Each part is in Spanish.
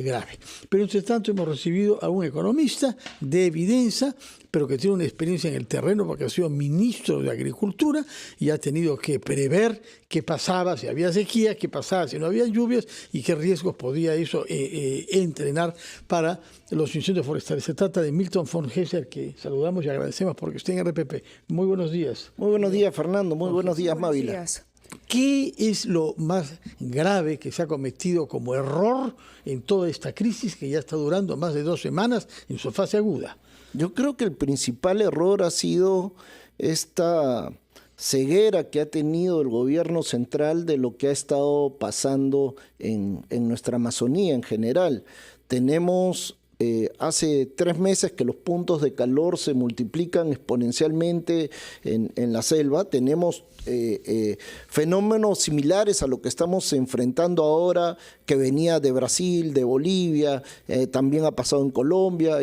grave. Pero entre tanto hemos recibido a un economista de Evidenza, pero que tiene una experiencia en el terreno porque ha sido ministro de Agricultura y ha tenido que prever qué pasaba si había sequía, qué pasaba si no había lluvias y qué riesgos podía eso entrenar para los incendios forestales. Se trata de Milton von Gesser, que saludamos y agradecemos porque está en RPP. Muy buenos días. Muy buenos días, Fernando. Muy buenos días, Mávila. ¿Qué es lo más grave que se ha cometido como error en toda esta crisis que ya está durando más de 2 semanas en su fase aguda? Yo creo que el principal error ha sido esta ceguera que ha tenido el gobierno central de lo que ha estado pasando en nuestra Amazonía en general. Tenemos hace 3 meses que los puntos de calor se multiplican exponencialmente en la selva. Tenemos fenómenos similares a lo que estamos enfrentando ahora, que venía de Brasil, de Bolivia, también ha pasado en Colombia.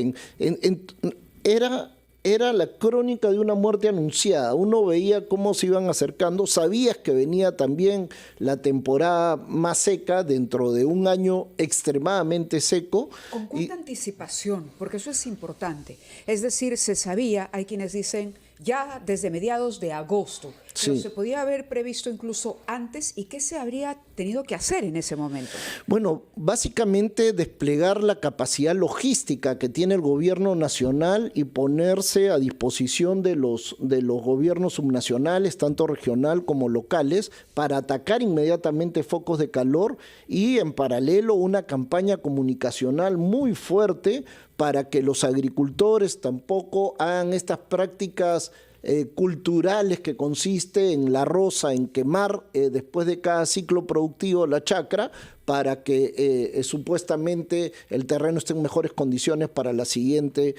Era la crónica de una muerte anunciada. Uno veía cómo se iban acercando, sabías que venía también la temporada más seca dentro de un año extremadamente seco. ¿Con cuánta anticipación? Porque eso es importante. Es decir, se sabía, hay quienes dicen, ya desde mediados de agosto, pero se podía haber previsto incluso antes. ¿Y qué se habría tenido que hacer en ese momento? Bueno, básicamente desplegar la capacidad logística que tiene el gobierno nacional y ponerse a disposición de los gobiernos subnacionales, tanto regional como locales, para atacar inmediatamente focos de calor y en paralelo una campaña comunicacional muy fuerte para que los agricultores tampoco hagan estas prácticas culturales que consiste en la roza, en quemar después de cada ciclo productivo la chacra, para que supuestamente el terreno esté en mejores condiciones para la siguiente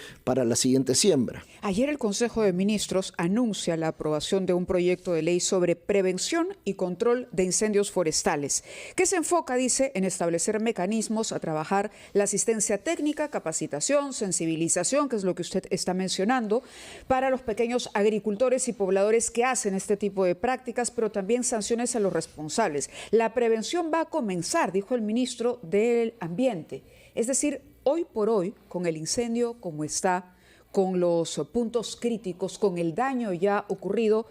siembra. Ayer el Consejo de Ministros anuncia la aprobación de un proyecto de ley sobre prevención y control de incendios forestales, que se enfoca, dice, en establecer mecanismos a trabajar la asistencia técnica, capacitación, sensibilización, que es lo que usted está mencionando, para los pequeños agricultores y pobladores que hacen este tipo de prácticas, pero también sanciones a los responsables. La prevención va a comenzar, dijo el ministro del Ambiente. Es decir, hoy por hoy, con el incendio como está, con los puntos críticos, con el daño ya ocurrido,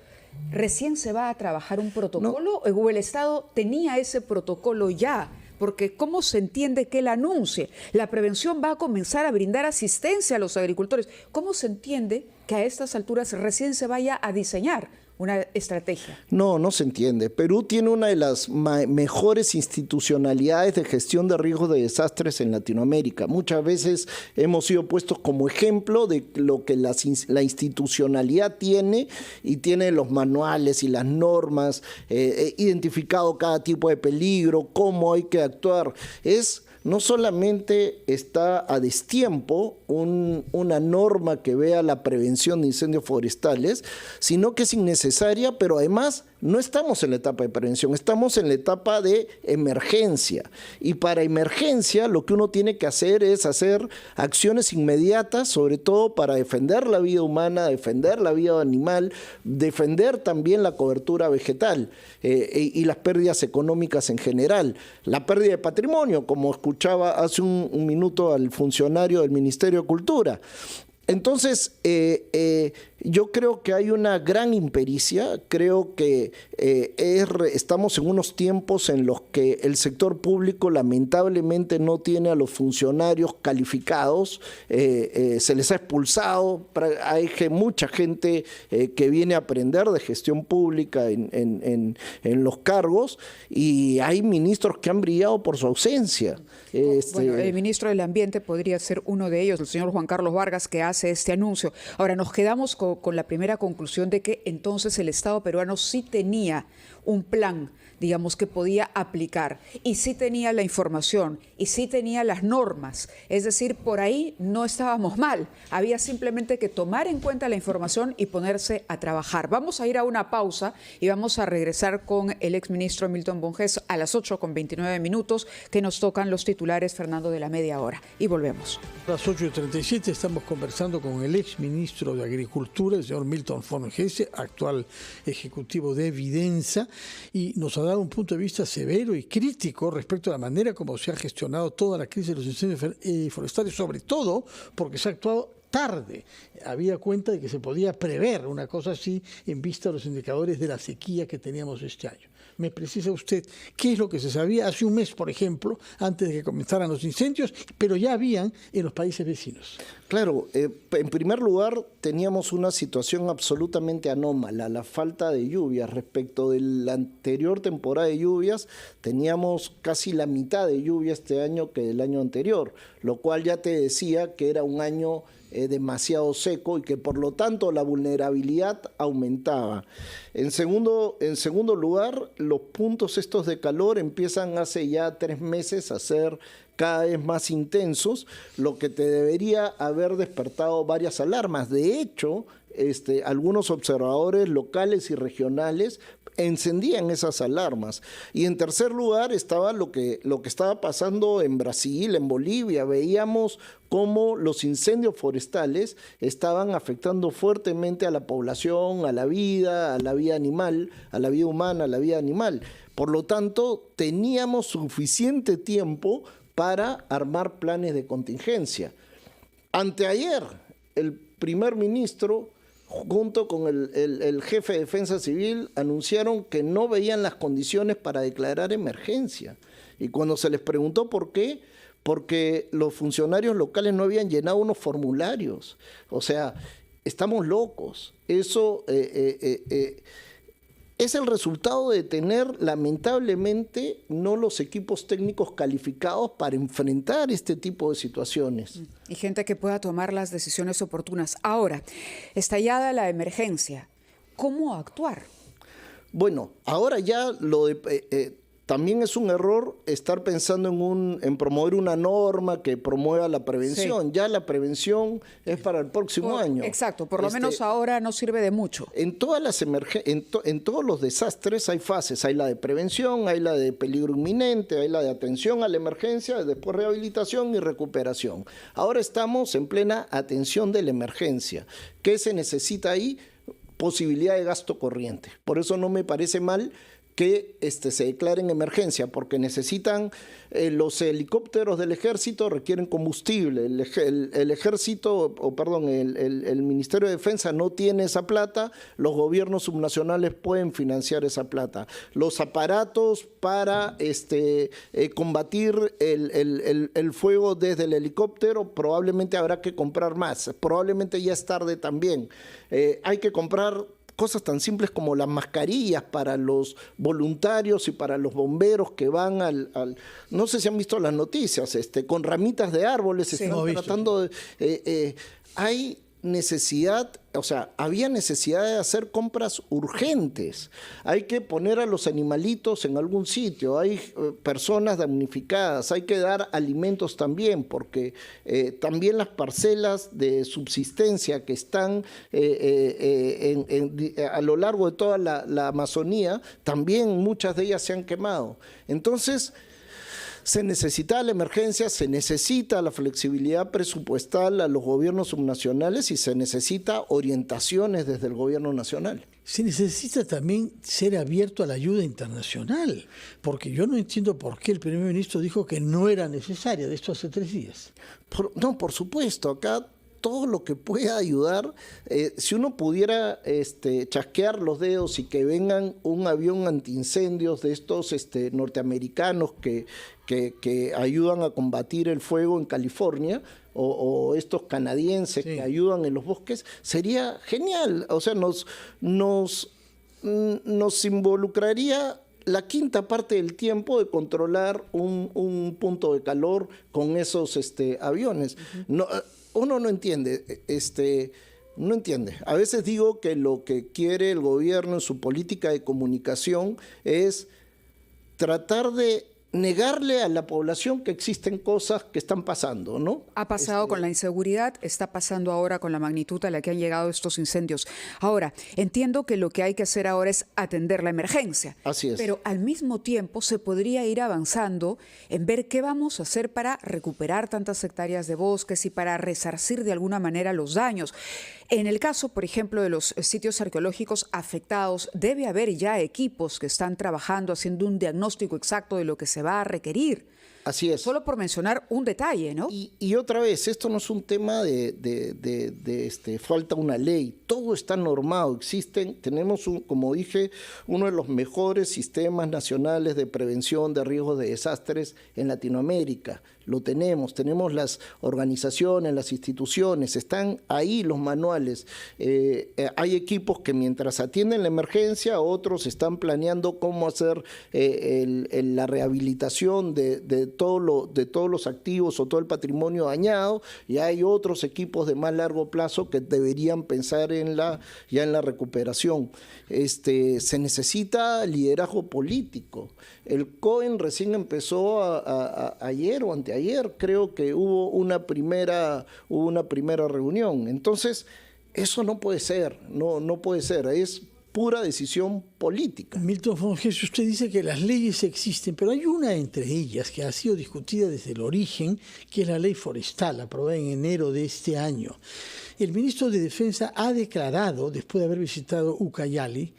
¿recién se va a trabajar un protocolo? ¿O el Estado tenía ese protocolo ya? Porque ¿cómo se entiende que él anuncie? La prevención va a comenzar a brindar asistencia a los agricultores. ¿Cómo se entiende que a estas alturas recién se vaya a diseñar una estrategia? No se entiende. Perú tiene una de las mejores institucionalidades de gestión de riesgos de desastres en Latinoamérica. Muchas veces hemos sido puestos como ejemplo de lo que la institucionalidad tiene, y tiene los manuales y las normas, identificado cada tipo de peligro, cómo hay que actuar. No solamente está a destiempo una norma que vea la prevención de incendios forestales, sino que es innecesaria, pero además no estamos en la etapa de prevención, estamos en la etapa de emergencia. Y para emergencia lo que uno tiene que hacer es hacer acciones inmediatas, sobre todo para defender la vida humana, defender la vida animal, defender también la cobertura vegetal y las pérdidas económicas en general. La pérdida de patrimonio, como escuchaba hace un minuto al funcionario del Ministerio de Cultura. Entonces, yo creo que hay una gran impericia, creo que estamos en unos tiempos en los que el sector público lamentablemente no tiene a los funcionarios calificados, se les ha expulsado, hay mucha gente que viene a aprender de gestión pública en los cargos, y hay ministros que han brillado por su ausencia. Bueno, el ministro del Ambiente podría ser uno de ellos, el señor Juan Carlos Vargas, que hace este anuncio. Ahora, nos quedamos con la primera conclusión de que entonces el Estado peruano sí tenía un plan, digamos, que podía aplicar, y sí tenía la información, y sí tenía las normas. Es decir, por ahí no estábamos mal. Había simplemente que tomar en cuenta la información y ponerse a trabajar. Vamos a ir a una pausa y vamos a regresar con el exministro Milton von Gesser a las 8:29, que nos tocan los titulares, Fernando, de la media hora. Y volvemos. A las 8:37 estamos conversando con el exministro de Agricultura, el señor Milton von Gesser, actual ejecutivo de Evidenza, y nos ha dado dado un punto de vista severo y crítico respecto a la manera como se ha gestionado toda la crisis de los incendios forestales, sobre todo porque se ha actuado tarde. Había cuenta de que se podía prever una cosa así en vista de los indicadores de la sequía que teníamos este año. ¿Me precisa usted qué es lo que se sabía hace un mes, por ejemplo, antes de que comenzaran los incendios, pero ya habían en los países vecinos? Claro, en primer lugar teníamos una situación absolutamente anómala, la falta de lluvias. Respecto de la anterior temporada de lluvias, teníamos casi la mitad de lluvia este año que del año anterior, lo cual ya te decía que era un año demasiado seco y que por lo tanto la vulnerabilidad aumentaba. En segundo lugar, los puntos estos de calor empiezan hace ya 3 meses a ser cada vez más intensos, lo que te debería haber despertado varias alarmas. De hecho, algunos observadores locales y regionales encendían esas alarmas. Y en tercer lugar estaba lo que estaba pasando en Brasil, en Bolivia. Veíamos cómo los incendios forestales estaban afectando fuertemente a la población, a la vida animal, a la vida humana, a la vida animal. Por lo tanto, teníamos suficiente tiempo para armar planes de contingencia. Anteayer, el primer ministro junto con el jefe de Defensa Civil anunciaron que no veían las condiciones para declarar emergencia. Y cuando se les preguntó por qué, porque los funcionarios locales no habían llenado unos formularios. O sea, estamos locos. Eso es el resultado de tener, lamentablemente, no los equipos técnicos calificados para enfrentar este tipo de situaciones. Y gente que pueda tomar las decisiones oportunas. Ahora, estallada la emergencia, ¿cómo actuar? Bueno, ahora ya también es un error estar pensando en promover una norma que promueva la prevención. Sí. Ya la prevención es para el próximo año. Exacto, por lo menos ahora no sirve de mucho. En todas en todos los desastres hay fases. Hay la de prevención, hay la de peligro inminente, hay la de atención a la emergencia, después rehabilitación y recuperación. Ahora estamos en plena atención de la emergencia. ¿Qué se necesita ahí? Posibilidad de gasto corriente. Por eso no me parece mal que se declare en emergencia, porque necesitan, los helicópteros del ejército requieren combustible, el ejército, el Ministerio de Defensa no tiene esa plata, los gobiernos subnacionales pueden financiar esa plata. Los aparatos para combatir el fuego desde el helicóptero probablemente habrá que comprar más, probablemente ya es tarde también. Hay que comprar cosas tan simples como las mascarillas para los voluntarios y para los bomberos que van no sé si han visto las noticias, con ramitas de árboles, sí, están tratando de... hay necesidad, había necesidad de hacer compras urgentes. Hay que poner a los animalitos en algún sitio, hay personas damnificadas, hay que dar alimentos también, porque también las parcelas de subsistencia que están a lo largo de toda la Amazonía, también muchas de ellas se han quemado. Entonces, se necesita la emergencia, se necesita la flexibilidad presupuestal a los gobiernos subnacionales y se necesita orientaciones desde el gobierno nacional. Se necesita también ser abierto a la ayuda internacional, porque yo no entiendo por qué el primer ministro dijo que no era necesaria, de esto hace 3 días. Por supuesto, acá todo lo que pueda ayudar, si uno pudiera chasquear los dedos y que vengan un avión antiincendios de estos norteamericanos que ayudan a combatir el fuego en California, o estos canadienses, sí, que ayudan en los bosques, sería genial. O sea, nos involucraría la 1/5 parte del tiempo de controlar un punto de calor con esos aviones. Uh-huh. Uno no entiende, no entiende. A veces digo que lo que quiere el gobierno en su política de comunicación es tratar de negarle a la población que existen cosas que están pasando, ¿no? Ha pasado con la inseguridad, está pasando ahora con la magnitud a la que han llegado estos incendios. Ahora, entiendo que lo que hay que hacer ahora es atender la emergencia. Así es. Pero al mismo tiempo se podría ir avanzando en ver qué vamos a hacer para recuperar tantas hectáreas de bosques y para resarcir de alguna manera los daños. En el caso, por ejemplo, de los sitios arqueológicos afectados, debe haber ya equipos que están trabajando, haciendo un diagnóstico exacto de lo que se va a requerir. Así es. Solo por mencionar un detalle, ¿no? Y otra vez, esto no es un tema de falta una ley, todo está normado, tenemos, como dije, uno de los mejores sistemas nacionales de prevención de riesgos de desastres en Latinoamérica. Lo tenemos las organizaciones, las instituciones, están ahí los manuales. Hay equipos que mientras atienden la emergencia, otros están planeando cómo hacer la rehabilitación de todos los activos o todo el patrimonio dañado, y hay otros equipos de más largo plazo que deberían pensar ya en la recuperación. Se necesita liderazgo político. El COEN recién empezó ayer o anteayer, creo que hubo una primera reunión. Entonces, eso no puede ser, no puede ser, es pura decisión política. Milton Fonges, usted dice que las leyes existen, pero hay una entre ellas que ha sido discutida desde el origen, que es la ley forestal, aprobada en enero de este año. El ministro de Defensa ha declarado, después de haber visitado Ucayali,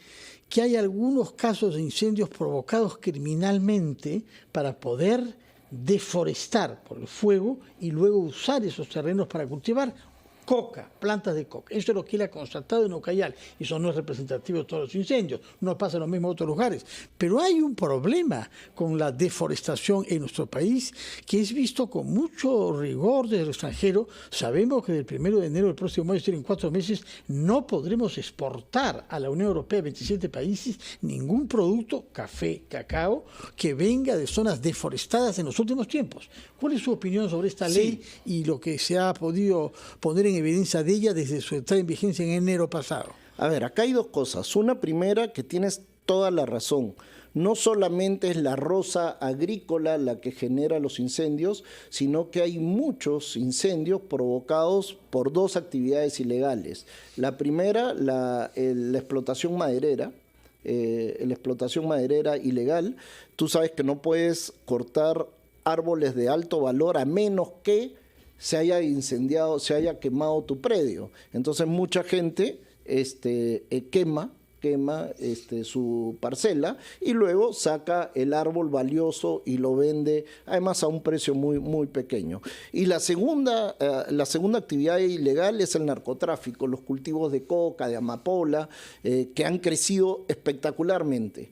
que hay algunos casos de incendios provocados criminalmente para poder deforestar por el fuego y luego usar esos terrenos para cultivar coca, plantas de coca. Eso es lo que él ha constatado en Ucayali. Eso no es representativo de todos los incendios, no pasa lo mismo en otros lugares. Pero hay un problema con la deforestación en nuestro país que es visto con mucho rigor desde el extranjero. Sabemos que del 1 de enero del próximo año, es decir, en 4 meses, no podremos exportar a la Unión Europea, 27 países, ningún producto, café, cacao, que venga de zonas deforestadas en los últimos tiempos. ¿Cuál es su opinión sobre esta ley y lo que se ha podido poner en evidencia de ella desde su entrada en vigencia en enero pasado? A ver, acá hay dos cosas. Una primera, que tienes toda la razón. No solamente es la roza agrícola la que genera los incendios, sino que hay muchos incendios provocados por dos actividades ilegales. La primera, la explotación maderera. La explotación maderera ilegal. Tú sabes que no puedes cortar árboles de alto valor a menos que se haya incendiado, se haya quemado tu predio. Entonces mucha gente quema su parcela y luego saca el árbol valioso y lo vende además a un precio muy, muy pequeño. Y la segunda actividad ilegal es el narcotráfico, los cultivos de coca, de amapola, que han crecido espectacularmente.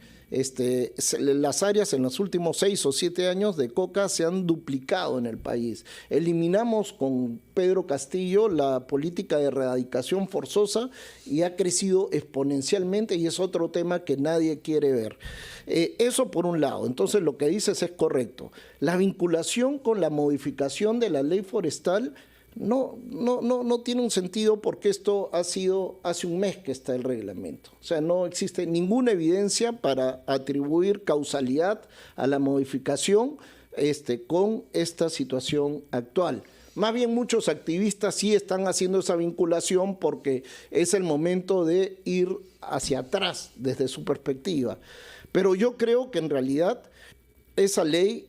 Las áreas en los últimos 6 o 7 años de coca se han duplicado en el país. Eliminamos con Pedro Castillo la política de erradicación forzosa y ha crecido exponencialmente, y es otro tema que nadie quiere ver. Eso por un lado. Entonces lo que dices es correcto. La vinculación con la modificación de la ley forestal no tiene un sentido, porque esto ha sido hace un mes que está el reglamento. O sea, no existe ninguna evidencia para atribuir causalidad a la modificación con esta situación actual. Más bien muchos activistas sí están haciendo esa vinculación porque es el momento de ir hacia atrás desde su perspectiva. Pero yo creo que en realidad esa ley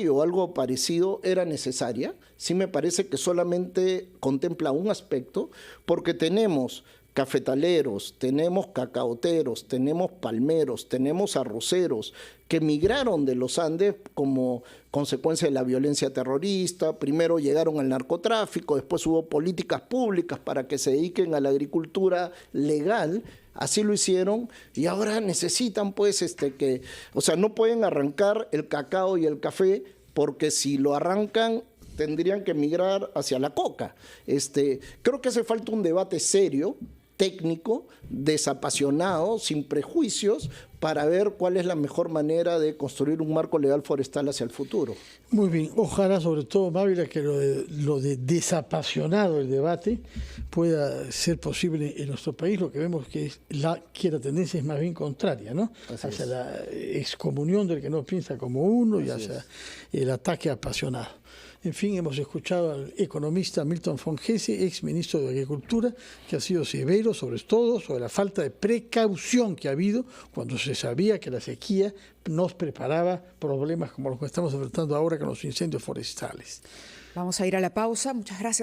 o algo parecido era necesaria. Sí me parece que solamente contempla un aspecto, porque tenemos cafetaleros, tenemos cacaoteros, tenemos palmeros, tenemos arroceros que migraron de los Andes como consecuencia de la violencia terrorista. Primero llegaron al narcotráfico, después hubo políticas públicas para que se dediquen a la agricultura legal. Así lo hicieron, y ahora necesitan no pueden arrancar el cacao y el café, porque si lo arrancan tendrían que migrar hacia la coca. Creo que hace falta un debate serio técnico, desapasionado, sin prejuicios, para ver cuál es la mejor manera de construir un marco legal forestal hacia el futuro. Muy bien, ojalá sobre todo, Mávila, que lo de desapasionado el debate pueda ser posible en nuestro país. Lo que vemos que la tendencia es más bien contraria, ¿no? Hacia la excomunión del que no piensa como uno y hacia el ataque apasionado. En fin, hemos escuchado al economista Milton von Hesse, ex ministro de Agricultura, que ha sido severo sobre todo sobre la falta de precaución que ha habido cuando se sabía que la sequía nos preparaba problemas como los que estamos enfrentando ahora con los incendios forestales. Vamos a ir a la pausa. Muchas gracias.